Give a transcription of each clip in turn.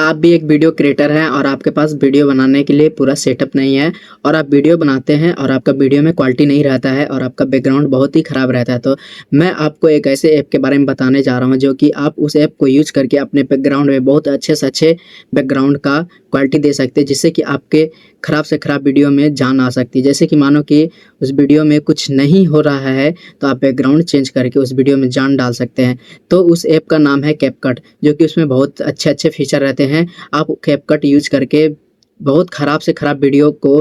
आप भी एक वीडियो क्रिएटर हैं और आपके पास वीडियो बनाने के लिए पूरा सेटअप नहीं है और आप वीडियो बनाते हैं और आपका वीडियो में क्वालिटी नहीं रहता है और आपका बैकग्राउंड बहुत ही ख़राब रहता है, तो मैं आपको एक ऐसे ऐप के बारे में बताने जा रहा हूं जो कि आप उस ऐप को यूज़ करके अपने बैकग्राउंड में बहुत अच्छे से अच्छे बैकग्राउंड का क्वालिटी दे सकते हैं, जिससे कि आपके ख़राब से ख़राब वीडियो में जान आ सकती है। जैसे कि मानो कि उस वीडियो में कुछ नहीं हो रहा है तो आप बैकग्राउंड चेंज करके उस वीडियो में जान डाल सकते हैं। तो उस ऐप का नाम है कैपकट, जो कि उसमें बहुत अच्छे फीचर रहते हैं। आप कैपकट यूज़ करके बहुत ख़राब से ख़राब वीडियो को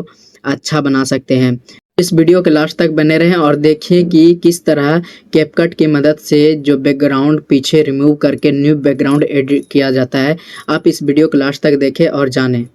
अच्छा बना सकते हैं। इस वीडियो के लास्ट तक बने रहें और देखिए कि किस तरह कैपकट की मदद से जो बैकग्राउंड पीछे रिमूव करके न्यू बैकग्राउंड एडिट किया जाता है। आप इस वीडियो को लास्ट तक देखें और जानें।